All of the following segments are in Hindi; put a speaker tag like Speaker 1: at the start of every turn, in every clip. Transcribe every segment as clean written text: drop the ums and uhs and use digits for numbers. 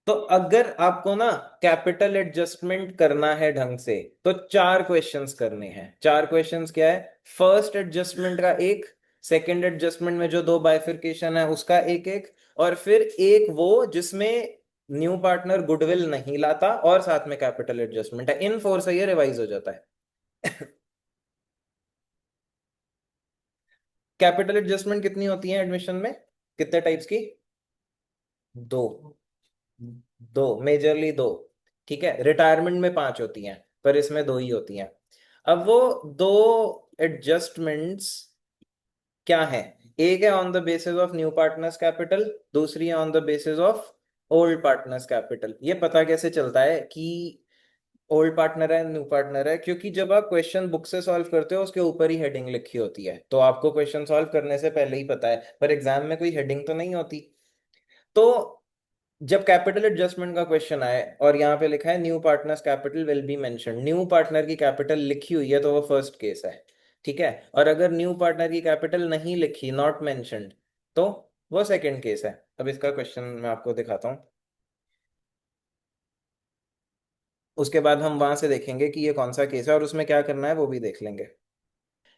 Speaker 1: तो अगर आपको ना कैपिटल एडजस्टमेंट करना है ढंग से तो चार क्वेश्चंस करने हैं। चार क्वेश्चंस क्या है? फर्स्ट एडजस्टमेंट का एक, सेकंड एडजस्टमेंट में जो दो बाइफिर्केशन है उसका एक एक, और फिर एक वो जिसमें न्यू पार्टनर गुडविल नहीं लाता और साथ में कैपिटल एडजस्टमेंट है। इन फोर से ये रिवाइज हो जाता है। कैपिटल एडजस्टमेंट कितनी होती है एडमिशन में, कितने टाइप्स की? दो। दो, मेजरली दो। ठीक है, रिटायरमेंट में पांच होती हैं पर इसमें दो ही होती हैं। अब वो दो एडजस्टमेंट्स क्या है? एक है on the basis of new partners capital, दूसरी है on the basis of old partners capital. ये पता कैसे चलता है कि ओल्ड पार्टनर है न्यू पार्टनर है? क्योंकि जब आप क्वेश्चन बुक से सॉल्व करते हो उसके ऊपर ही हेडिंग लिखी होती है, तो आपको क्वेश्चन सॉल्व करने से पहले ही पता है, पर एग्जाम में कोई हेडिंग तो नहीं होती। तो जब कैपिटल एडजस्टमेंट का क्वेश्चन आए और यहाँ पे लिखा है new partners capital will be mention, new partner की कैपिटल लिखी हुई है तो वो फर्स्ट केस है। ठीक है, और अगर न्यू पार्टनर की कैपिटल नहीं लिखी, नॉट मेंशन्ड, तो वो सेकंड केस है। अब इसका क्वेश्चन मैं आपको दिखाता हूँ, उसके बाद हम वहां से देखेंगे कि ये कौन सा केस है और उसमें क्या करना है वो भी देख लेंगे।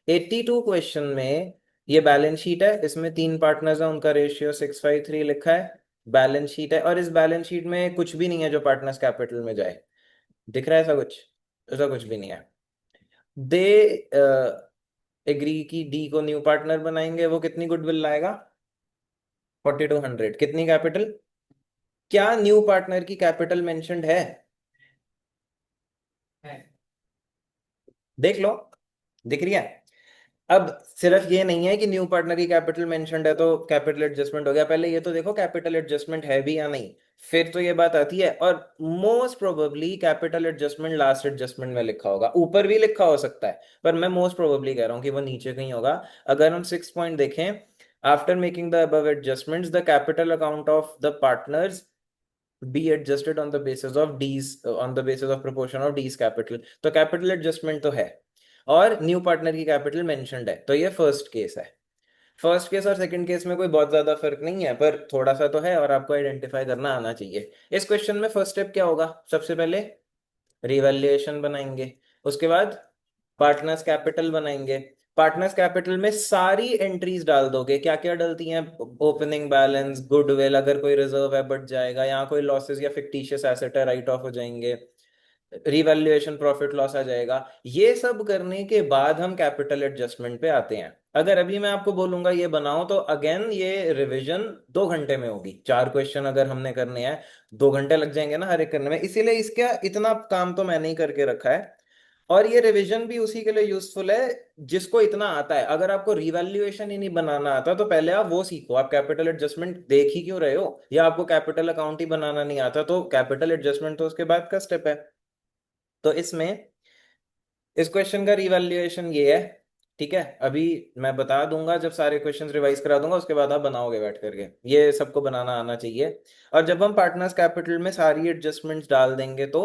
Speaker 1: 82 क्वेश्चन में ये बैलेंस शीट है, इसमें तीन पार्टनर्स हैं, उनका रेशियो 6:3 लिखा है। बैलेंस शीट है और इस बैलेंस शीट में कुछ भी नहीं है जो पार्टनर्स कैपिटल में जाए। दिख रहा है ऐसा कुछ? ऐसा कुछ भी नहीं है। दे एग्री की डी को न्यू पार्टनर बनाएंगे, वो कितनी गुडविल लाएगा? 4200। कितनी कैपिटल? क्या न्यू पार्टनर की कैपिटल मेंशन्ड है? देख लो, दिख रही है। अब सिर्फ ये नहीं है कि न्यू पार्टनर की कैपिटल मेंशन्ड है तो कैपिटल एडजस्टमेंट हो गया, पहले ये तो देखो कैपिटल एडजस्टमेंट है भी या नहीं, फिर तो ये बात आती है। और most probably capital adjustment last adjustment में लिखा होगा, ऊपर भी लिखा हो सकता है, पर मैं मोस्ट प्रोबेबली कह रहा हूँ कि वो नीचे कहीं होगा। अगर हम 6 पॉइंट देखें, after making the above adjustments the capital account of the partners be adjusted on the basis of these, on the basis of proportion of these capital, तो कैपिटल एडजस्टमेंट तो है और न्यू पार्टनर की कैपिटल मेंशन्ड है, तो ये फर्स्ट केस है। फर्स्ट केस और सेकंड केस में कोई बहुत ज्यादा फर्क नहीं है, पर थोड़ा सा तो है और आपको आइडेंटिफाई करना आना चाहिए। इस क्वेश्चन में फर्स्ट स्टेप क्या होगा? सबसे पहले रिवैल्यूएशन बनाएंगे, उसके बाद पार्टनर्स कैपिटल बनाएंगे। पार्टनर्स कैपिटल में सारी एंट्रीज डाल दोगे, क्या क्या डलती हैं? ओपनिंग बैलेंस, गुडविल, अगर कोई रिजर्व है बढ़ जाएगा, यहाँ कोई लॉसेस या फिक्टिशियस एसेट है राइट ऑफ हो जाएंगे, रिवैल्यूएशन प्रॉफिट लॉस आ जाएगा। ये सब करने के बाद हम कैपिटल एडजस्टमेंट पे आते हैं। अगर अभी मैं आपको बोलूंगा ये बनाओ तो अगेन ये रिवीजन 2 घंटे में होगी। चार क्वेश्चन अगर हमने करने हैं 2 घंटे लग जाएंगे ना हर एक करने में, इसीलिए इसका इतना काम तो मैंने ही करके रखा है। और ये रिवीजन भी उसी के लिए यूजफुल है जिसको इतना आता है। अगर आपको रिवैल्यूएशन ही नहीं बनाना आता तो पहले आप वो सीखो। आप कैपिटल एडजस्टमेंट देख ही क्यों रहे हो? या आपको कैपिटल अकाउंट ही बनाना नहीं आता तो कैपिटल एडजस्टमेंट तो उसके बाद का स्टेप है। तो इसमें इस क्वेश्चन का रिवैल्यूएशन ये है। ठीक है, अभी मैं बता दूंगा, जब सारे क्वेश्चंस रिवाइज करा दूंगा उसके बाद आप बनाओगे बैठ करके, ये सबको बनाना आना चाहिए। और जब हम पार्टनर्स कैपिटल में सारी एडजस्टमेंट्स डाल देंगे तो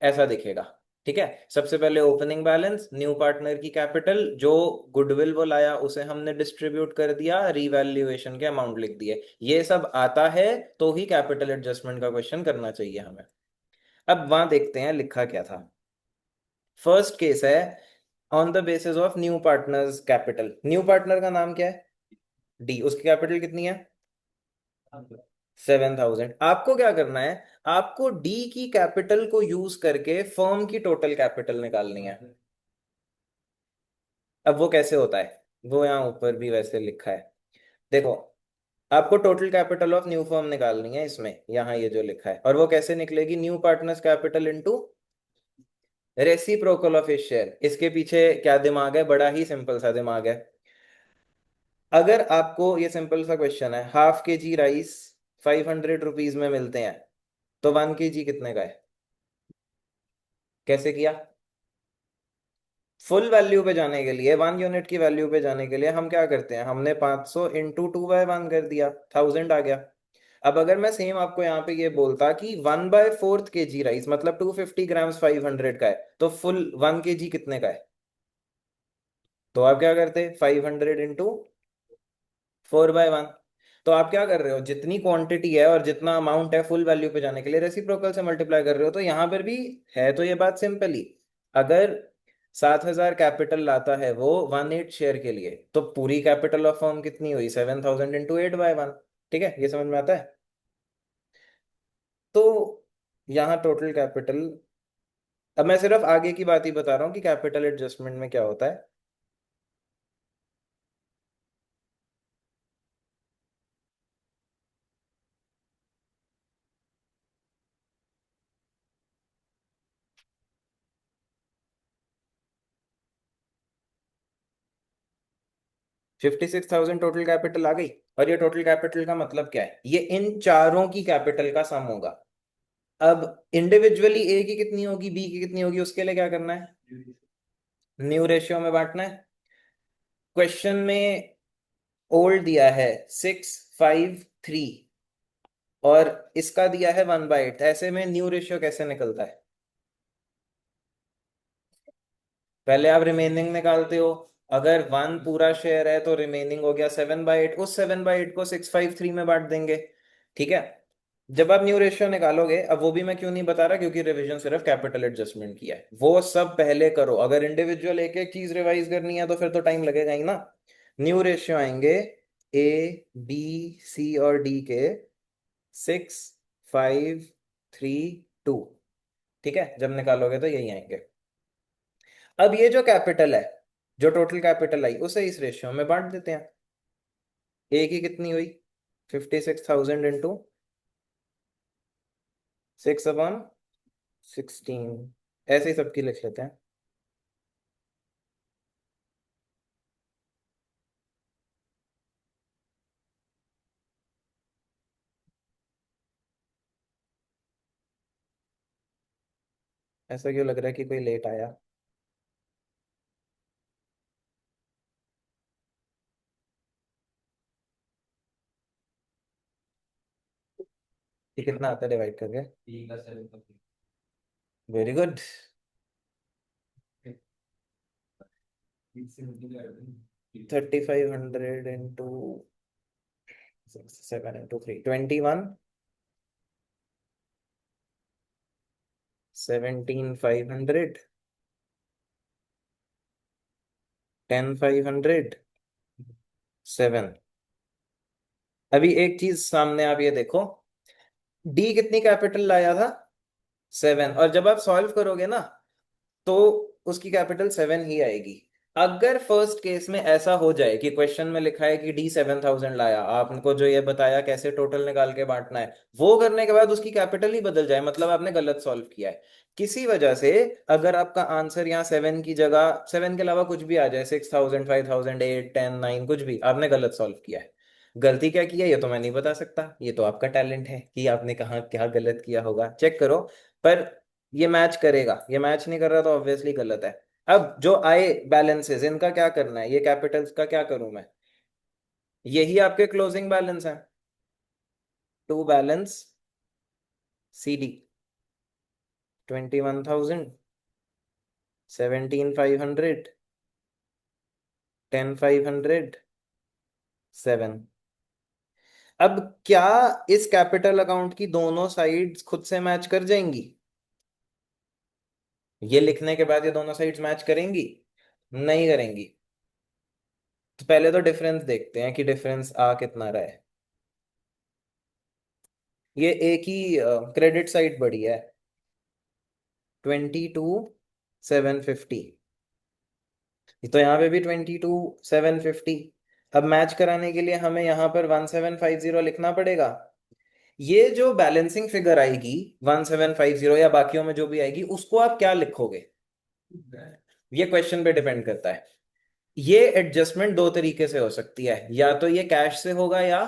Speaker 1: ऐसा दिखेगा। ठीक है, सबसे पहले ओपनिंग बैलेंस, न्यू पार्टनर की कैपिटल, जो गुडविल वो लाया उसे हमने डिस्ट्रीब्यूट कर दिया, रिवैल्यूएशन के अमाउंट लिख दिए। ये सब आता है तो ही कैपिटल एडजस्टमेंट का क्वेश्चन करना चाहिए हमें। अब वहां देखते हैं लिखा क्या था। फर्स्ट केस है on the basis of new partners capital. New partner का नाम क्या है? डी, उसकी कैपिटल कितनी है? 7,000। आपको क्या करना है? आपको डी की कैपिटल को यूज करके फर्म की टोटल कैपिटल निकालनी है। अब वो कैसे होता है? वो यहाँ ऊपर भी वैसे लिखा है, देखो। आपको total capital of new firm निकालनी है इसमें, यहाँ ये जो लिखा है, और वो कैसे निकलेगी? New partners capital into reciprocal of his share. इसके पीछे क्या दिमाग है? बड़ा ही सिंपल सा दिमाग है। अगर आपको, ये सिंपल सा क्वेश्चन है, ½ kg राइस 500 रुपीज में मिलते हैं तो 1 kg कितने का है? कैसे किया? फुल वैल्यू पे जाने के लिए, 1 यूनिट की वैल्यू पे जाने के लिए हम क्या करते हैं? हमने 500 इंटू 2/1 कर दिया, 1000 आ गया। अब अगर मैं सेम आपको यहाँ पे ये बोलता कि 1/4 kg राइस मतलब 250 ग्राम्स 500 का है, तो फुल 1 kg कितने का है? तो आप क्या करते? 500 इंटू 4/1। तो आप क्या कर रहे हो, जितनी क्वांटिटी है और जितना अमाउंट है फुल वैल्यू पे जाने के लिए रेसिप्रोकल से मल्टीप्लाई कर रहे हो। तो यहां पर भी है तो ये बात सिंपल ही। अगर 7,000 कैपिटल लाता है वो 1/8 शेयर के लिए, तो पूरी कैपिटल ऑफ फर्म कितनी हुई, 7,000 इंटू 8/1। ठीक है, ये समझ में आता है। तो यहाँ टोटल कैपिटल, अब मैं सिर्फ आगे की बात ही बता रहा हूँ कि कैपिटल एडजस्टमेंट में क्या होता है। 56,000 टोटल कैपिटल आ गई। और ये टोटल कैपिटल का मतलब क्या है, ये इन चारों की कैपिटल का सम होगा। अब इंडिविजुअली ए की कितनी होगी, बी की कितनी होगी, उसके लिए क्या करना है, न्यू रेशियो में बांटना है। क्वेश्चन में ओल्ड दिया है 653 और इसका दिया है 1/8, ऐसे में न्यू रेशियो कैसे निकलता है, पहले आप रिमेनिंग निकालते हो। अगर 1 पूरा शेयर है तो रिमेनिंग हो गया 7/8, उस 7/8 को 653 में बांट देंगे। ठीक है। जब आप न्यू रेशियो निकालोगे, अब वो भी मैं क्यों नहीं बता रहा, क्योंकि रिवीजन सिर्फ कैपिटल एडजस्टमेंट किया है, वो सब पहले करो। अगर इंडिविजुअल एक एक चीज रिवाइज करनी है तो फिर तो टाइम लगेगा ही ना। न्यू रेशियो आएंगे ए, बी, सी और डी के 6, 5, 3, 2। ठीक है, जब निकालोगे तो यही आएंगे। अब ये जो कैपिटल है, जो टोटल कैपिटल आई, उसे इस रेशियो में बांट देते हैं। ए की कितनी हुई, 56,000 इंटू 6/16, ऐसे ही सबकी लिख लेते हैं। ऐसा क्यों लग रहा है कि कोई लेट आया। ये कितना आता है डिवाइड करके, वेरी गुड। 3,500 into 7 into 3, 21, 17,500, 10,500, 7। अभी एक चीज सामने आप ये देखो, डी कितनी कैपिटल लाया था, 7, और जब आप सॉल्व करोगे ना तो उसकी कैपिटल 7 ही आएगी। अगर फर्स्ट केस में ऐसा हो जाए कि क्वेश्चन में लिखा है कि डी 7,000 लाया, आपको जो ये बताया कैसे टोटल निकाल के बांटना है, वो करने के बाद उसकी कैपिटल ही बदल जाए, मतलब आपने गलत सॉल्व किया है किसी वजह से। अगर आपका आंसर यहाँ 7 की जगह 7 के अलावा कुछ भी आ जाए, 6,000, 5,000, 8, 10, 9, कुछ भी, आपने गलत सॉल्व किया है। गलती क्या की है ये तो मैं नहीं बता सकता, ये तो आपका टैलेंट है कि आपने कहाँ क्या गलत किया होगा, चेक करो। पर ये मैच करेगा, ये मैच नहीं कर रहा तो ऑब्वियसली गलत है। अब जो आए बैलेंसेस, इनका क्या करना है, ये कैपिटल्स का क्या करूं मैं, यही आपके क्लोजिंग बैलेंस है। To balance C D, 21,000, 17,500, 10,500, 7। अब क्या इस कैपिटल अकाउंट की दोनों साइड्स खुद से मैच कर जाएंगी, ये लिखने के बाद ये दोनों साइड्स मैच करेंगी, नहीं करेंगी। तो पहले तो डिफरेंस देखते हैं कि डिफरेंस आ कितना रहा है। ये एक ही क्रेडिट साइड बड़ी है, 22,750, तो यहाँ पे भी 22,750। अब मैच कराने के लिए हमें यहाँ पर 1750 लिखना पड़ेगा। ये जो बैलेंसिंग फिगर आएगी 1750 या बाकियों में जो भी आएगी, उसको आप क्या लिखोगे, ये क्वेश्चन पे डिपेंड करता है। ये एडजस्टमेंट दो तरीके से हो सकती है, या तो ये कैश से होगा या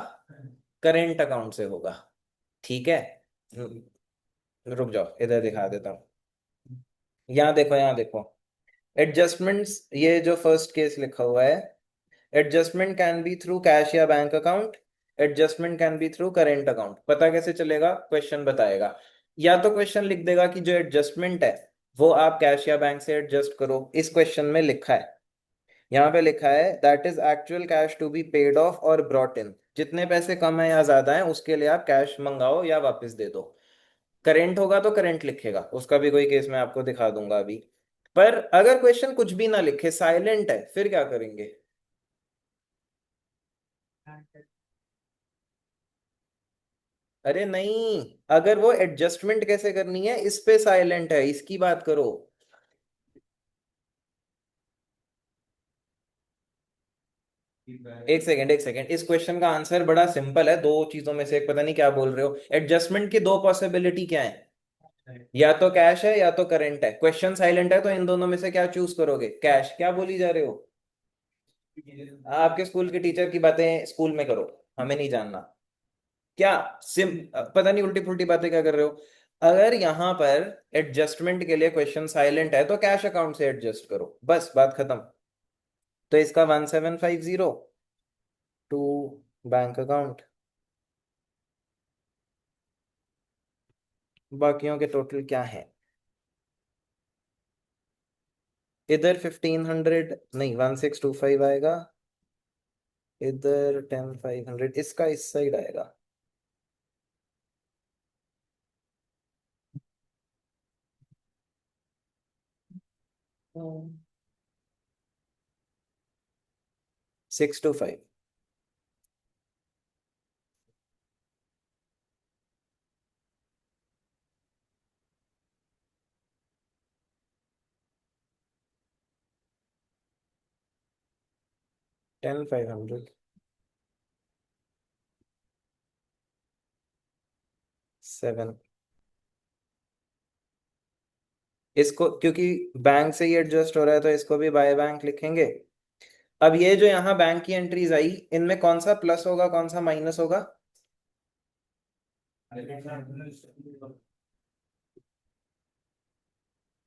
Speaker 1: करेंट अकाउंट से होगा। ठीक है, रुक जाओ इधर दिखा देता हूँ। यहाँ देखो, यहाँ देखो, एडजस्टमेंट्स, ये जो फर्स्ट केस लिखा हुआ है, adjustment can be through cash या bank account, adjustment can be through current account. पता कैसे चलेगा, क्वेश्चन बताएगा। या तो क्वेश्चन लिख देगा कि जो एडजस्टमेंट है वो आप कैश या बैंक से एडजस्ट करो, इस क्वेश्चन में लिखा है। यहाँ पे लिखा है that is actual cash to be paid off और ब्रॉट इन, जितने पैसे कम है या ज्यादा है उसके लिए आप कैश मंगाओ या वापस दे दो। करेंट होगा तो करेंट लिखेगा, उसका भी कोई केस मैं आपको दिखा दूंगा अभी। पर अगर क्वेश्चन कुछ भी ना लिखे, साइलेंट है, फिर क्या करेंगे? अरे नहीं, अगर वो एडजस्टमेंट कैसे करनी है इस पे साइलेंट है, इसकी बात करो। एक सेकंड एक सेकंड, इस क्वेश्चन का आंसर बड़ा सिंपल है, दो चीजों में से एक, पता नहीं क्या बोल रहे हो। एडजस्टमेंट की दो पॉसिबिलिटी क्या है? या तो कैश है या तो करंट है। क्वेश्चन साइलेंट है तो इन दोनों में से क्या चूज करोगे? कैश। क्या बोली जा रहे हो? आपके स्कूल के टीचर की बातें स्कूल में करो, हमें नहीं जानना। क्या सिम पता नहीं उल्टी पुल्टी बातें क्या कर रहे हो। अगर यहां पर एडजस्टमेंट के लिए क्वेश्चन साइलेंट है तो कैश अकाउंट से एडजस्ट करो, बस बात खत्म। तो इसका 1750 टू बैंक अकाउंट, बाकियों के टोटल क्या है? इधर 1500 नहीं, 1625 आएगा। इधर 10500, इसका इस साइड आएगा। 625। 10500 7। इसको क्योंकि बैंक से ही एडजस्ट हो रहा है तो इसको भी बाय बैंक लिखेंगे। अब ये जो यहाँ बैंक की एंट्रीज आई, इनमें कौन सा प्लस होगा कौन सा माइनस होगा?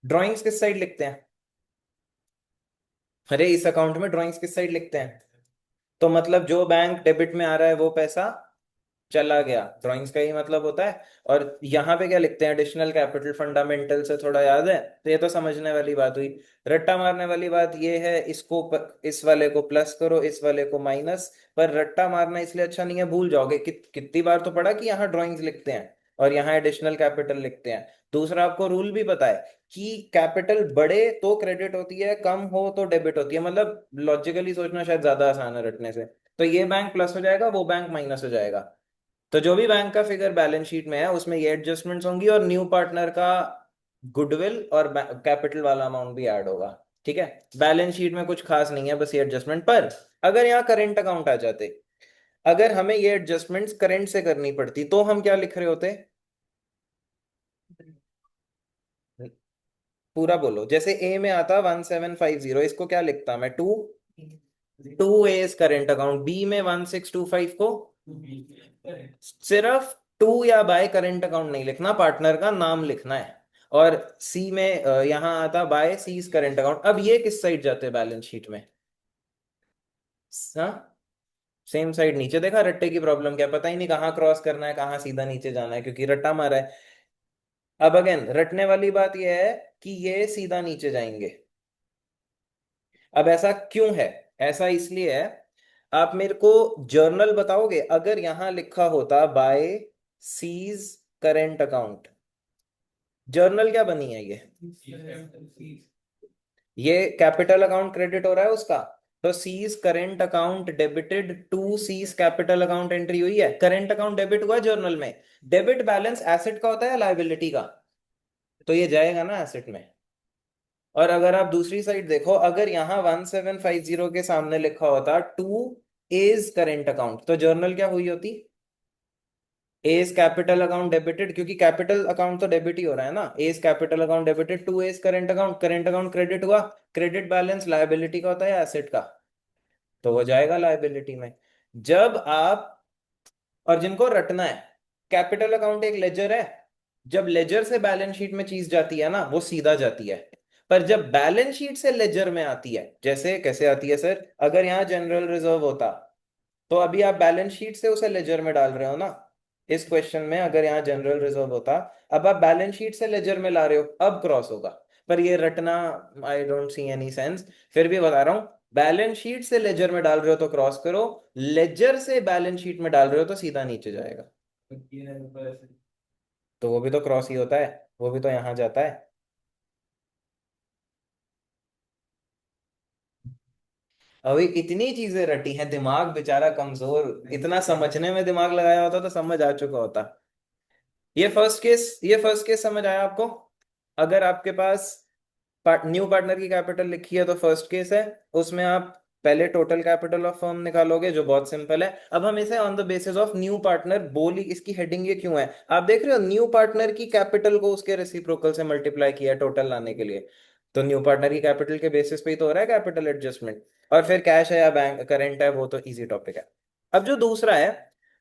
Speaker 1: ड्राइंग्स किस साइड लिखते हैं? अरे इस अकाउंट में ड्राइंग्स किस साइड लिखते हैं? तो मतलब जो बैंक डेबिट में आ रहा है वो पैसा चला गया, ड्राइंग्स का ही मतलब होता है। और यहाँ पे क्या लिखते हैं? Additional capital. फंडामेंटल से थोड़ा याद है तो ये तो समझने वाली बात हुई। रट्टा मारने वाली बात ये है, इसको इस वाले को प्लस करो, इस वाले को माइनस। पर रट्टा मारना इसलिए अच्छा नहीं है, भूल जाओगे। कितनी बार तो पढ़ा कि यहाँ ड्राइंग्स लिखते हैं और यहाँ एडिशनल कैपिटल लिखते हैं। दूसरा आपको रूल भी पता है कि कैपिटल बढ़े तो क्रेडिट होती है, कम हो तो डेबिट होती है। मतलब लॉजिकली सोचना शायद ज्यादा आसान है रटने से। तो ये बैंक प्लस हो जाएगा, वो बैंक माइनस हो जाएगा। तो जो भी बैंक का फिगर बैलेंस शीट में है उसमें ये एडजस्टमेंट्स होंगी, और न्यू पार्टनर का गुडविल और कैपिटल वाला अमाउंट भी ऐड होगा। ठीक है, बैलेंस शीट में कुछ खास नहीं है, बस ये एडजस्टमेंट। पर अगर यहाँ करेंट अकाउंट आ जाते, अगर हमें ये एडजस्टमेंट्स करेंट से करनी पड़ती तो हम क्या लिख रहे होते? पूरा बोलो। जैसे ए में आता 1750, इसको क्या लिखता मैं? To. To A current account. B में 1625 को सिर्फ टू या बाय करेंट अकाउंट नहीं लिखना, पार्टनर का नाम लिखना है। और सी में यहां आता बाय सीज करेंट अकाउंट। अब ये किस साइड जाते हैं बैलेंस शीट में? हाँ, सेम साइड नीचे। देखा रट्टे की प्रॉब्लम क्या, पता ही नहीं कहाँ क्रॉस करना है कहाँ सीधा नीचे जाना है, क्योंकि रट्टा मारा है। अब अगेन रटने वाली बात यह है कि ये सीधा नीचे जाएंगे। अब ऐसा क्यों है? ऐसा इसलिए है, आप मेरे को जर्नल बताओगे? अगर यहां लिखा होता by C's current account, journal क्या बनी है ये कैपिटल अकाउंट क्रेडिट हो रहा है उसका। तो C's current account debited to C's capital account entry हुई है, करेंट अकाउंट डेबिट हुआ जर्नल में। डेबिट बैलेंस एसेट का होता है लायबिलिटी का, तो ये जाएगा ना एसेट में। और अगर आप दूसरी साइड देखो, अगर यहाँ 1750 के सामने लिखा होता टू एज करेंट अकाउंट, तो जर्नल क्या हुई होती? एज कैपिटल अकाउंट डेबिटेड, क्योंकि कैपिटल अकाउंट तो डेबिट ही हो रहा है ना। A's capital account debited to A's current account, current account credit हुआ। क्रेडिट बैलेंस लायबिलिटी का होता है एसेट का, तो वो जाएगा लायबिलिटी में। जब आप, और जिनको रटना है, कैपिटल अकाउंट एक लेजर है। जब लेजर से बैलेंस शीट में चीज जाती है ना वो सीधा जाती है। पर जब बैलेंस शीट से लेजर में आती है, जैसे कैसे आती है सर? अगर यहाँ जनरल रिजर्व होता तो अभी आप बैलेंस शीट से उसे लेजर में डाल रहे हो ना। इस क्वेश्चन में अगर यहाँ जनरल रिजर्व होता, अब आप बैलेंस शीट से लेजर में ला रहे हो, अब क्रॉस होगा। पर ये रटना I don't see any sense, फिर भी बता रहा हूँ। बैलेंस शीट से लेजर में डाल रहे हो तो क्रॉस करो, लेजर से बैलेंस शीट में डाल रहे हो तो सीधा नीचे जाएगा। तो वो भी तो क्रॉस ही होता है, वो भी तो यहां जाता है। अभी इतनी चीजें रटी हैं, दिमाग बेचारा कमजोर, इतना समझने में दिमाग लगाया होता तो समझ आ चुका होता। ये फर्स्ट केस समझ आया आपको? अगर आपके पास न्यू पार्टनर की कैपिटल लिखी है तो फर्स्ट केस है, उसमें आप पहले टोटल कैपिटल ऑफ फर्म निकालोगे जो बहुत सिंपल है। अब हम इसे on the basis of new partner बोली, इसकी हेडिंग ये क्यों है आप देख रहे हो, न्यू पार्टनर की कैपिटल को उसके रेसिप्रोकल से मल्टीप्लाई किया है टोटल लाने के लिए। तो न्यू पार्टनर की कैपिटल के बेसिस पे ही तो हो रहा है कैपिटल एडजस्टमेंट। और फिर कैश है या बैंक करेंट है वो तो इजी टॉपिक है। अब जो दूसरा है,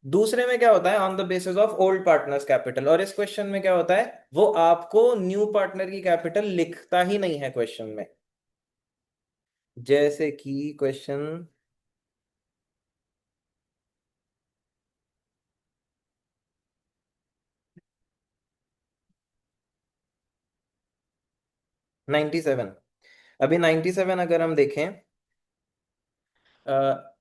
Speaker 1: दूसरे में क्या होता है, on the basis of old partners capital, और इस क्वेश्चन में क्या होता है, वो आपको न्यू पार्टनर की कैपिटल लिखता ही नहीं है क्वेश्चन में। जैसे कि क्वेश्चन 97। अभी 97 अगर हम देखें,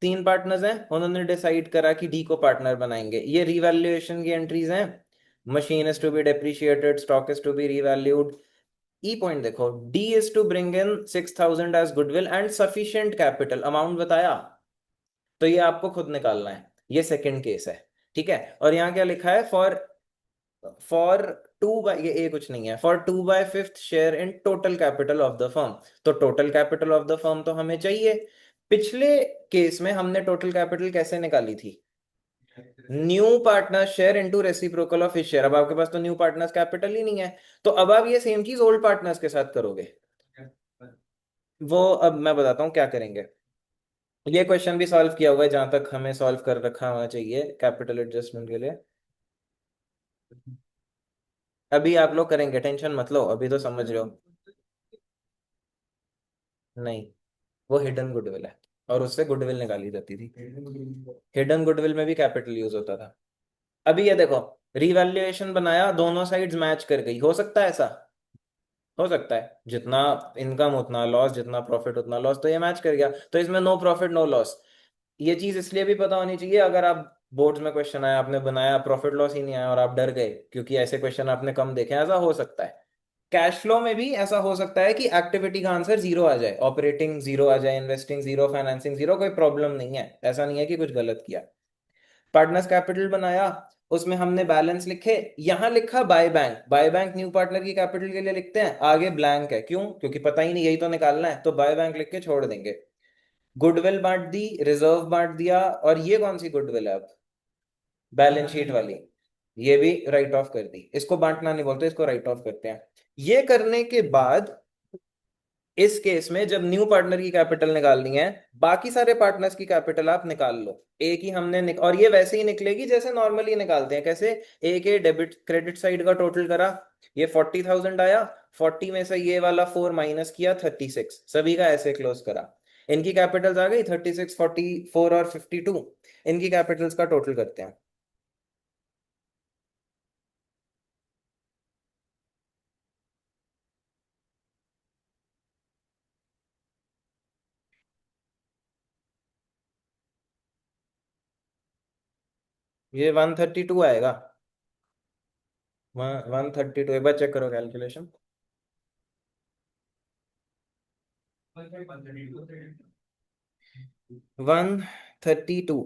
Speaker 1: तीन पार्टनर्स हैं, उन्होंने डिसाइड करा कि डी को पार्टनर बनाएंगे। ये रिवैल्यूएशन की एंट्रीज हैं, machine is to be depreciated, stock is to be revalued. E point देखो, D is to bring in 6000 as goodwill and sufficient capital, amount बताया, तो ये आपको खुद निकालना है। ये सेकंड केस है, ठीक है। और यहाँ क्या लिखा है, फॉर फॉर टू बाय, ये ए कुछ नहीं है, for 2/5 share in total capital of the firm. तो total capital of the firm तो हमें चाहिए। पिछले केस में हमने टोटल कैपिटल कैसे निकाली थी, new partner share into reciprocal of his share. अब आपके पास तो न्यू पार्टनर्स कैपिटल ही नहीं है, तो अब आप ये सेम चीज ओल्ड पार्टनर्स के साथ करोगे। वो अब मैं बताता हूँ क्या करेंगे। ये क्वेश्चन भी सॉल्व किया हुआ है जहां तक हमें सॉल्व कर रखा होना चाहिए कैपिटल एडजस्टमेंट के लिए। अभी आप लोग करेंगे, टेंशन मत लो, अभी तो समझ रहे हो। नहीं, वो हिडन गुडविल है, और उससे गुडविल निकाली जाती थी। हिडन गुडविल में भी कैपिटल यूज होता था। अभी ये देखो, रिवैल्यूएशन बनाया, दोनों साइड्स मैच कर गई, हो सकता है ऐसा? हो सकता है, जितना इनकम उतना लॉस, जितना प्रॉफिट उतना लॉस, तो ये मैच कर गया, तो इसमें नो प्रॉफिट नो लॉस। ये चीज इसलिए भी पता होनी चाहिए, अगर आप बोर्ड्स में क्वेश्चन आया, आपने बनाया, प्रॉफिट लॉस ही नहीं आया और आप डर गए, क्योंकि ऐसे क्वेश्चन आपने कम देखे हैं, ऐसा हो सकता है। कैश फ्लो में भी ऐसा हो सकता है कि एक्टिविटी का आंसर जीरो आ जाए, ऑपरेटिंग जीरो आ जाए, इन्वेस्टिंग जीरो, फाइनेंसिंग जीरो, कोई प्रॉब्लम नहीं है, ऐसा नहीं है कि कुछ गलत किया। पार्टनर्स कैपिटल बनाया, उसमें हमने बैलेंस लिखे, यहां लिखा by bank, by bank new partner की कैपिटल के लिए लिखते हैं, आगे ब्लैंक है, क्यों, क्योंकि पता ही नहीं, यही तो निकालना है, तो बाय बैंक लिख के छोड़ देंगे। गुडविल बांट दी, रिजर्व बांट दिया, और ये कौन सी गुडविल है अब, बैलेंस शीट वाली, ये भी राइट ऑफ कर दी। इसको बांटना नहीं बोलते, इसको राइट ऑफ करते हैं। ये करने के बाद इस केस में जब न्यू पार्टनर की कैपिटल निकालनी है, बाकी सारे पार्टनर्स की कैपिटल आप निकाल लो। एक ही हमने और ये वैसे ही निकलेगी जैसे नॉर्मली निकालते हैं, कैसे, ए के डेबिट क्रेडिट साइड का टोटल करा, ये 40,000 आया, 40 में से ये वाला 4 माइनस किया, 36, सभी का ऐसे क्लोज करा। इनकी कैपिटल्स आ गई 36, 44 और 52, इनकी कैपिटल्स का टोटल करते हैं। ये 132 आएगा, 132, एक बार चेक करो कैलकुलेशन। 132।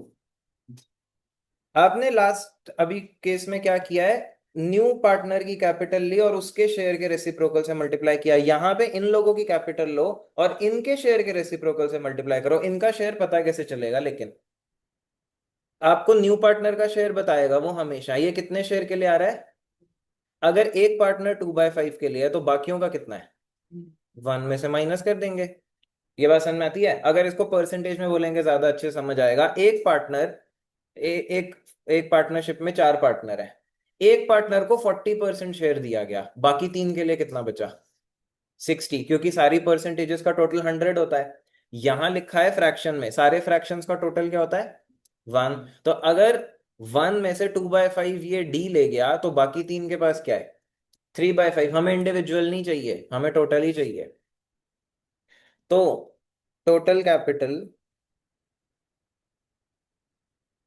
Speaker 1: आपने लास्ट अभी केस में क्या किया है, न्यू पार्टनर की कैपिटल ली और उसके शेयर के रेसिप्रोकल से मल्टीप्लाई किया। यहां पे इन लोगों की कैपिटल लो और इनके शेयर के रेसिप्रोकल से मल्टीप्लाई करो। इनका शेयर पता कैसे चलेगा, लेकिन आपको न्यू पार्टनर का शेयर बताएगा वो हमेशा, ये कितने शेयर के लिए आ रहा है, अगर एक पार्टनर 2/5 के लिए है तो बाकियों का कितना है, 1 में से माइनस कर देंगे। ये बात समझ में आती है? अगर इसको परसेंटेज में बोलेंगे ज्यादा अच्छे समझ आएगा। एक पार्टनर, एक एक पार्टनरशिप में 4 पार्टनर है, एक पार्टनर को 40% शेयर दिया गया, बाकी तीन के लिए कितना बचा, 60, क्योंकि सारी परसेंटेजेस का टोटल 100 होता है। यहां लिखा है फ्रैक्शन में, सारे फ्रैक्शंस का टोटल क्या होता है, 1। तो अगर 1 में से 2/5 ये डी ले गया तो बाकी तीन के पास क्या है, 3/5। हमें इंडिविजुअल नहीं चाहिए, हमें टोटल ही चाहिए। तो टोटल कैपिटल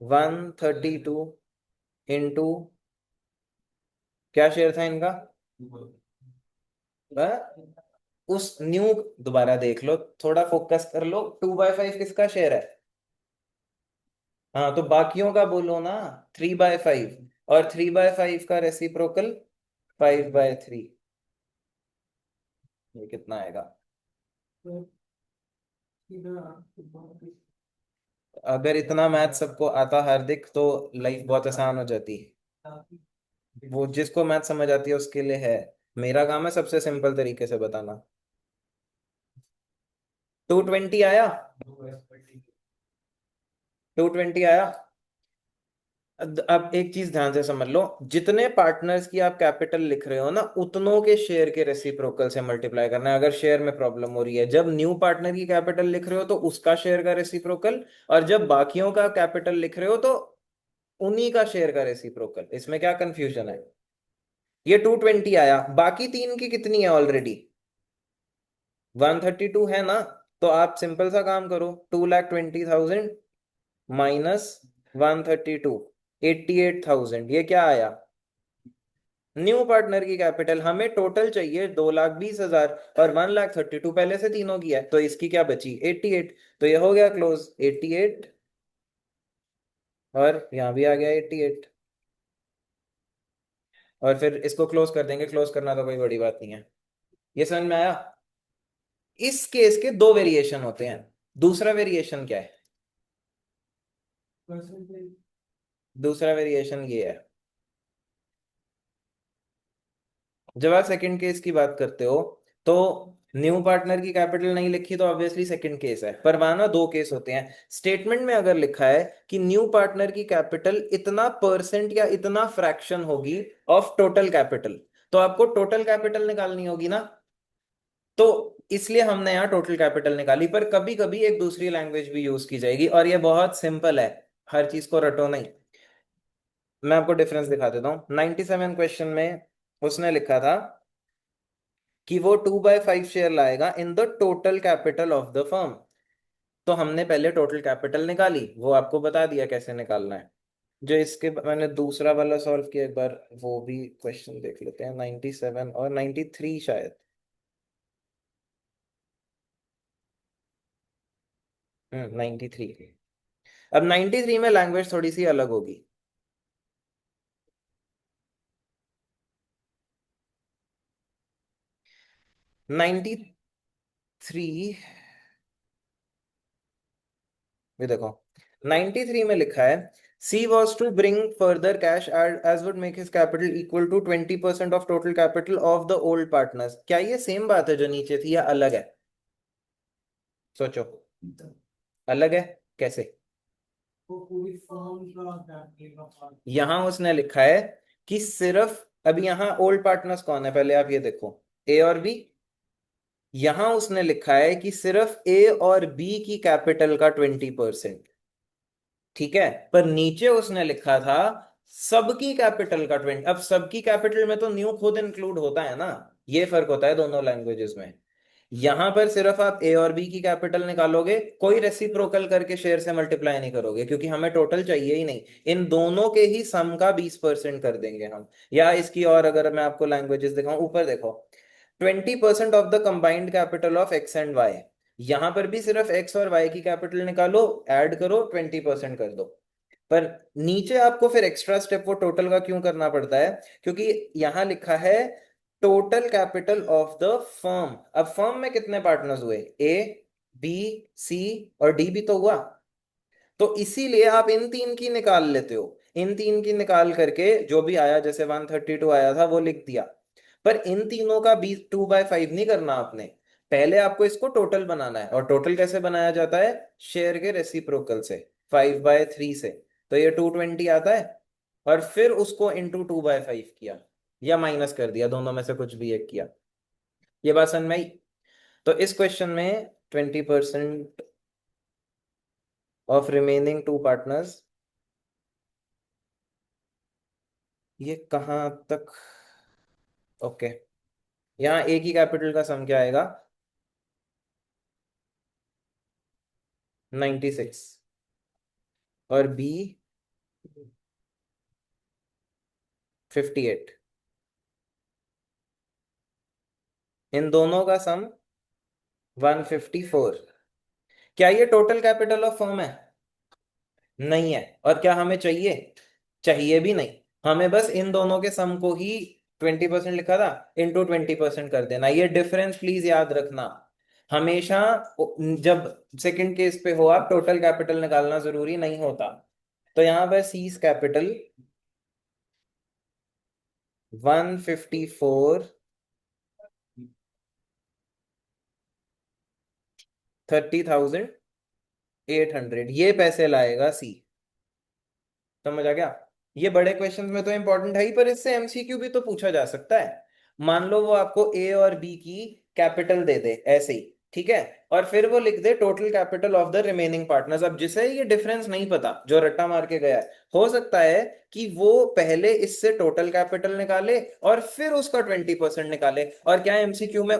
Speaker 1: 132 इंटू, क्या शेयर था इनका? हाँ? उस न्यू, दोबारा देख लो, थोड़ा फोकस कर लो, 2/5 किसका शेयर है? हाँ, तो बाकियों का बोलो ना, 3/5, और 3/5 का रेसिप्रोकल 5/3। ये कितना आएगा? अगर इतना मैथ सबको आता हार्दिक, तो लाइफ बहुत आसान हो जाती। वो जिसको मैथ समझ आती है उसके लिए है, मेरा काम है सबसे सिंपल तरीके से बताना। 220 आया? 220 आया? अब एक चीज ध्यान से समझ लो, जितने पार्टनर्स की आप कैपिटल लिख रहे हो ना, उतनों के शेयर के रेसिप्रोकल से मल्टीप्लाई करना है अगर शेयर में प्रॉब्लम हो रही है। जब न्यू पार्टनर की कैपिटल लिख रहे हो तो उसका शेयर का रेसिप्रोकल, और जब बाकियों का कैपिटल लिख रहे हो तो उन्हीं का शेयर का रेसिप्रोकल। इसमें क्या कंफ्यूजन है? ये 220 आया, बाकी तीन की कितनी है ऑलरेडी? 132 है ना? तो आप सिंपल सा काम करो, 2,20,000 माइनस 132, 88,000, ये क्या आया? न्यू पार्टनर की कैपिटल। हमें टोटल चाहिए 2,20,000, और 1,32 पहले से तीनों की है, तो इसकी क्या बची? 88। तो ये हो गया क्लोज, 88, और यहाँ भी आ गया 88। और फिर इसको क्लोज कर देंगे, क्लोज करना तो कोई बड़ी बात नहीं है। ये समझ में आया? इस केस के दो वेरिएशन होते हैं। दूसरा वेरिएशन क्या है? दूसरा वेरिएशन ये है, जब आप सेकंड केस की बात करते हो, तो न्यू पार्टनर की कैपिटल नहीं लिखी तो ऑब्वियसली सेकंड केस है, पर वहां ना दो केस होते हैं। स्टेटमेंट में अगर लिखा है कि न्यू पार्टनर की कैपिटल इतना परसेंट या इतना फ्रैक्शन होगी ऑफ टोटल कैपिटल, तो आपको टोटल कैपिटल निकालनी होगी ना। तो इसलिए हमने यहाँ टोटल कैपिटल निकाली, पर कभी कभी एक दूसरी लैंग्वेज भी यूज की जाएगी, और ये बहुत सिंपल है, हर चीज को रटो नहीं। मैं आपको डिफरेंस दिखा देता हूँ। 97 क्वेश्चन में उसने लिखा था कि वो 2/5 शेयर लाएगा in the total capital of the firm. तो हमने पहले टोटल कैपिटल निकाली, वो आपको बता दिया कैसे निकालना है। जो इसके मैंने दूसरा वाला सॉल्व किया, एक बार वो भी क्वेश्चन देख लेते हैं, 97 और 93 शायद। 93। अब 93 में लैंग्वेज थोड़ी सी अलग होगी। 93, ये देखो, 93 में लिखा है, C was to bring further cash as would make his capital equal to 20% of total capital of the old partners. क्या ये सेम बात है जो नीचे थी, या अलग है? सोचो। अलग है? कैसे? यहां उसने लिखा है कि सिर्फ, अभी यहां ओल्ड पार्टनर्स कौन है पहले आप ये देखो, ए और बी। यहां उसने लिखा है कि सिर्फ ए और बी की कैपिटल का 20%। ठीक है, पर नीचे उसने लिखा था सबकी कैपिटल का 20। अब सबकी कैपिटल में तो न्यू खुद इंक्लूड होता है ना, ये फर्क होता है दोनों लैंग्वेजेस में। यहां पर सिर्फ आप ए और बी की कैपिटल निकालोगे, कोई रेसिप्रोकल करके शेयर से मल्टीप्लाई नहीं करोगे, क्योंकि हमें टोटल चाहिए ही नहीं। इन दोनों के ही सम का 20% कर देंगे हम। या इसकी और अगर मैं आपको लैंग्वेजेस दिखाऊं, ऊपर देखो, 20% off the combined capital of X and Y. यहां पर भी सिर्फ एक्स और वाई की कैपिटल निकालो, ऐड करो, 20% कर दो। पर नीचे आपको फिर एक्स्ट्रा स्टेप वो टोटल का क्यों करना पड़ता है? क्योंकि यहां लिखा है total capital of the firm. अब फर्म में कितने पार्टनर्स हुए? ए, बी, सी और डी भी तो हुआ। तो इसीलिए आप इन तीन की निकाल लेते हो। इन तीन की निकाल करके जो भी आया, जैसे 132 आया था वो लिख दिया। पर इन तीनों का 2/5 नहीं करना आपने, पहले आपको इसको टोटल बनाना है। और टोटल कैसे बनाया जाता है? शेयर के रेसिप्रोकल से, 5/3 से। तो ये 220 आता है, और फिर उसको इंटू 2/5 किया, या माइनस कर दिया, दोनों में से कुछ भी एक किया। ये बात समझ में आई? तो इस क्वेश्चन में 20% ऑफ रिमेनिंग टू पार्टनर्स, ये कहाँ तक? ओके, यहाँ ए की कैपिटल का सम क्या आएगा? 96 और बी 58। इन दोनों का सम 154। क्या ये टोटल कैपिटल ऑफ फर्म है? नहीं है। और क्या हमें चाहिए? चाहिए भी नहीं। हमें बस इन दोनों के सम को ही 20% लिखा था, इंटू 20% कर देना। ये डिफरेंस प्लीज याद रखना हमेशा। जब सेकंड केस पे हो आप, टोटल कैपिटल निकालना जरूरी नहीं होता। तो यहां पर सीज कैपिटल 154 30,800 ये पैसे लाएगा सी। समझ आ गया? ये बड़े क्वेश्चंस में तो इंपॉर्टेंट है ही, पर इससे एमसीक्यू भी तो पूछा जा सकता है। मान लो वो आपको ए और बी की कैपिटल दे दे ऐसे ही, ठीक है, और फिर वो लिख दे total capital of the remaining partners. अब जिसे ये डिफरेंस नहीं पता, जो रट्टा मार के गया है, हो सकता है कि वो पहले इससे टोटल कैपिटल निकाले और फिर उसका 20% निकाले। और क्या एमसीक्यू में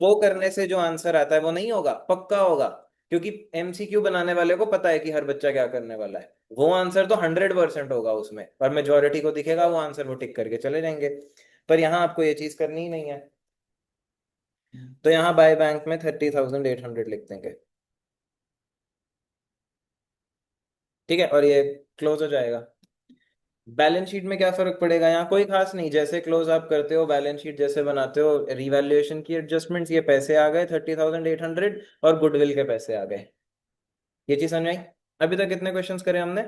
Speaker 1: वो करने से जो आंसर आता है वो नहीं होगा? पक्का होगा। क्योंकि एमसीक्यू बनाने वाले को पता है कि हर बच्चा क्या करने वाला है। वो आंसर तो 100% होगा उसमें, और मेजोरिटी को दिखेगा वो आंसर, वो टिक करके चले जाएंगे। पर यहाँ आपको ये चीज करनी ही नहीं है। तो यहाँ बाय बैंक में 30,800 लिख देंगे। ठीक है, और ये क्लोज हो जाएगा। बैलेंस शीट में क्या फर्क पड़ेगा? यहाँ कोई खास नहीं। जैसे क्लोज आप करते हो, बैलेंस शीट जैसे बनाते हो, रिवैल्यूएशन की एडजस्टमेंट्स, ये पैसे आ गए 30,800, और गुडविल के पैसे आ गए। ये चीज समझ आई? अभी तक कितने क्वेश्चंस करे हमने?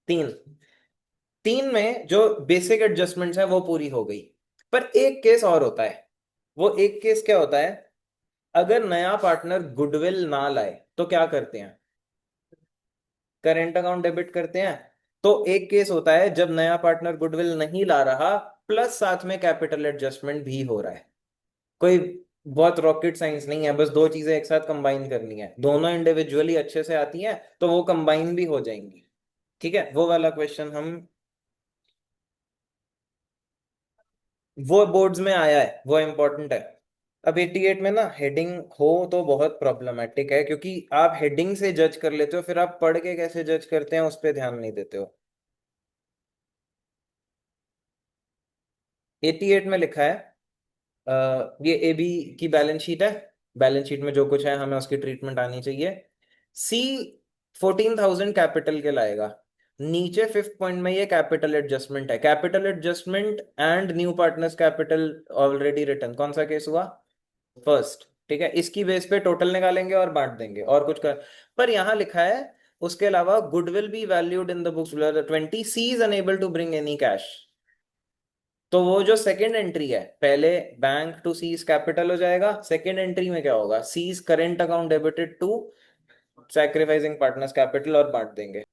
Speaker 1: तीन। तीन में जो बेसिक एडजस्टमेंट्स है वो पूरी हो गई। पर एक केस और होता है। वो एक केस क्या होता है? अगर नया पार्टनर गुडविल ना लाए तो क्या करते हैं? करेंट अकाउंट डेबिट करते हैं। तो एक केस होता है जब नया पार्टनर गुडविल नहीं ला रहा, प्लस साथ में कैपिटल एडजस्टमेंट भी हो रहा है। कोई बहुत रॉकेट साइंस नहीं है, बस दो चीजें एक साथ कंबाइन करनी है। दोनों इंडिविजुअली अच्छे से आती हैं तो वो कंबाइन भी हो जाएंगी। ठीक है, वो वाला क्वेश्चन हम, वो बोर्ड्स में आया है, वो इंपॉर्टेंट है। अब 88 में ना हेडिंग हो तो बहुत प्रॉब्लमेटिक है, क्योंकि आप हेडिंग से जज कर लेते हो, फिर आप पढ़ के कैसे जज करते हैं उस पर ध्यान नहीं देते हो। 88 में लिखा है, ये ए बी की बैलेंस शीट है। बैलेंस शीट में जो कुछ है हमें उसकी ट्रीटमेंट आनी चाहिए। सी 14,000 कैपिटल के लाएगा। नीचे फिफ्थ पॉइंट में ये कैपिटल एडजस्टमेंट है। Capital adjustment and new partners capital already return, कौन सा केस हुआ? फर्स्ट। ठीक है, इसकी बेस पे टोटल निकालेंगे और बांट देंगे और कुछ कर। पर यहां लिखा है उसके अलावा goodwill be valued in the books 20, C is unable to bring any cash. तो वो जो सेकंड एंट्री है, पहले बैंक टू सीज कैपिटल हो जाएगा, सेकंड एंट्री में क्या होगा? C's current account debited to sacrificing partners capital, और बांट देंगे।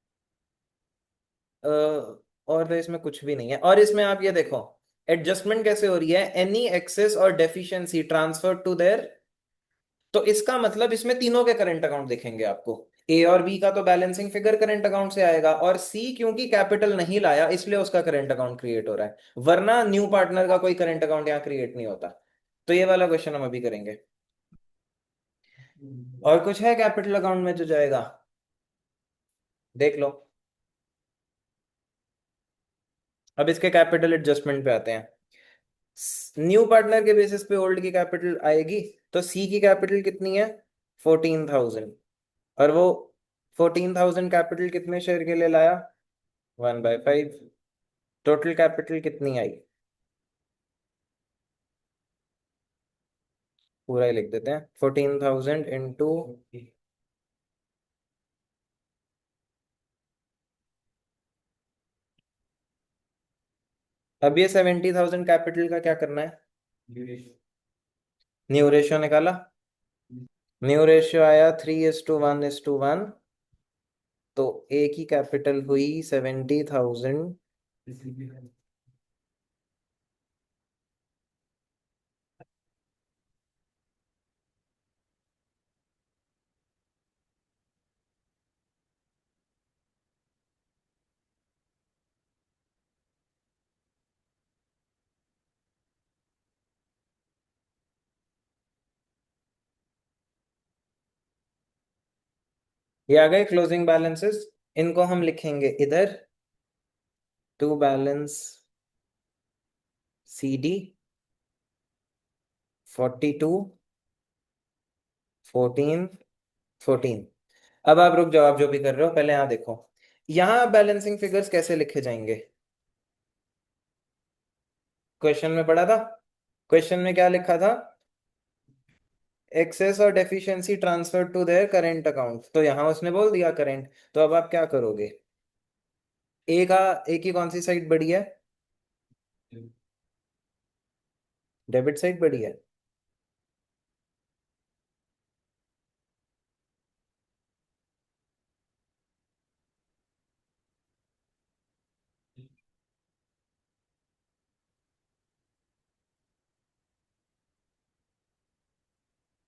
Speaker 1: और तो इसमें कुछ भी नहीं है। और इसमें आप ये देखो एडजस्टमेंट कैसे हो रही है, एनी एक्सेस और डेफिशिएंसी ट्रांसफर टू देयर। तो इसका मतलब इसमें तीनों के करंट अकाउंट दिखेंगे आपको। ए और बी का तो बैलेंसिंग फिगर करंट अकाउंट से आएगा, और सी क्योंकि कैपिटल नहीं लाया इसलिए उसका करंट अकाउंट क्रिएट हो रहा है, वरना न्यू पार्टनर का कोई करंट अकाउंट यहाँ क्रिएट नहीं होता। तो ये वाला क्वेश्चन हम अभी करेंगे। और कुछ है कैपिटल अकाउंट में जो जाएगा? देख लो। अब इसके कैपिटल एडजस्टमेंट पे आते हैं। न्यू पार्टनर के बेसिस पे ओल्ड की कैपिटल आएगी। तो सी की कैपिटल कितनी है? 14,000। और वो 14,000 कैपिटल कितने शेयर के लिए लाया? 1/5। टोटल कैपिटल कितनी आई? पूरा ही लिख देते हैं, 14,000 इंटू। अब ये 70,000 कैपिटल का क्या करना है? न्यू रेशियो निकाला। न्यू रेशियो आया 3:1:1। तो ए की कैपिटल हुई 70,000। ये आ गए क्लोजिंग बैलेंसेस। इनको हम लिखेंगे इधर, टू बैलेंस सी डी 42 14 14। अब आप रुक जाओ, आप जो भी कर रहे हो पहले यहाँ देखो। यहाँ बैलेंसिंग फिगर्स कैसे लिखे जाएंगे? क्वेश्चन में पढ़ा था। क्वेश्चन में क्या लिखा था? एक्सेस और deficiency transfer to their current account, तो यहाँ उसने बोल दिया करेंट। तो अब आप क्या करोगे? ए का, ए की कौन सी साइड बड़ी है? डेबिट साइड बड़ी है।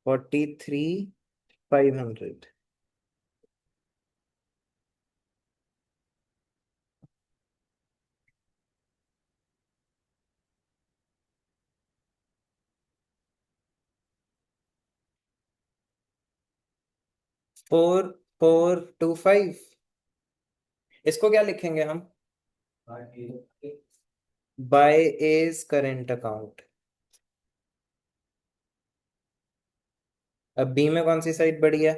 Speaker 1: 43,500। 4425। इसको क्या लिखेंगे हम? By as current account. अब बी में कौन सी साइड बड़ी है?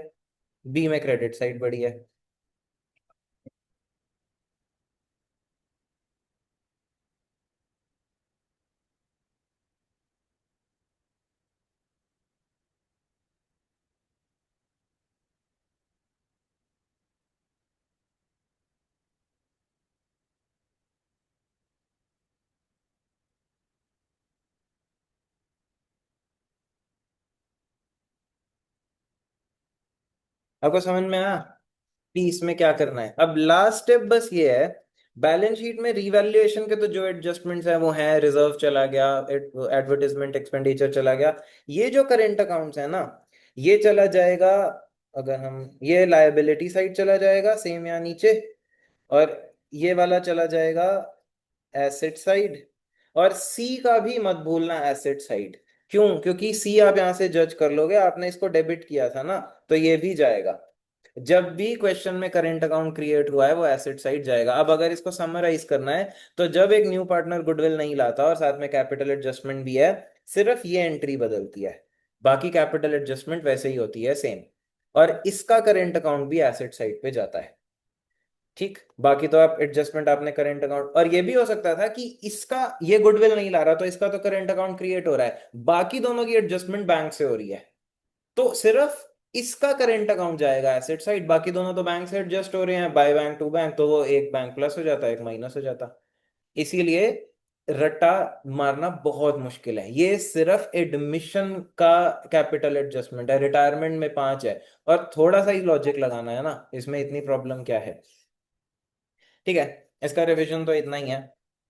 Speaker 1: बी में क्रेडिट साइड बड़ी है। आपको समझ में आया कि इसमें क्या करना है? अब लास्ट स्टेप बस ये है, बैलेंस शीट में रिवैल्यूएशन के तो जो एडजस्टमेंट्स है वो है, रिजर्व चला गया, एडवर्टाइजमेंट एक्सपेंडिचर चला गया। ये जो करेंट अकाउंट्स है ना, ये चला जाएगा, अगर हम ये लायबिलिटी साइड चला जाएगा सेम यहाँ नीचे, और ये वाला चला जाएगा एसेट साइड। और सी का भी मत भूलना, एसेट साइड। क्यों? क्योंकि सी आप यहां से जज कर लोगे, आपने इसको डेबिट किया था ना, तो ये भी जाएगा। जब भी क्वेश्चन में करंट अकाउंट क्रिएट हुआ है वो एसेट साइड जाएगा। अब अगर इसको समराइज करना है, तो जब एक न्यू पार्टनर गुडविल नहीं लाता और साथ में कैपिटल एडजस्टमेंट भी है, सिर्फ ये एंट्री बदलती है, बाकी कैपिटल एडजस्टमेंट वैसे ही होती है सेम। और इसका करेंट अकाउंट भी एसेट साइड पे जाता है। ठीक, बाकी तो आप एडजस्टमेंट आपने करेंट अकाउंट, और ये भी हो सकता था कि इसका ये गुडविल नहीं ला रहा तो इसका तो करेंट अकाउंट क्रिएट हो रहा है, बाकी दोनों की एडजस्टमेंट बैंक से हो रही है, तो सिर्फ इसका करेंट अकाउंट जाएगा एसेट साइड। बाकी दोनों तो बैंक से एडजस्ट हो रहे हैं, बाय बैंक टू बैंक, तो वो एक बैंक प्लस हो जाता है, एक माइनस हो जाता। इसीलिए रट्टा मारना बहुत मुश्किल है। ये सिर्फ एडमिशन का कैपिटल एडजस्टमेंट है, रिटायरमेंट में 5 है। और थोड़ा सा ही लॉजिक लगाना है ना, इसमें इतनी प्रॉब्लम क्या है? ठीक है, इसका रिवीजन तो इतना ही है।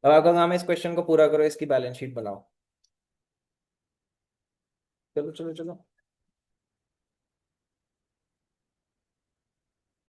Speaker 1: अब आपका काम है इस क्वेश्चन को पूरा करो, इसकी बैलेंस शीट बनाओ। चलो चलो चलो।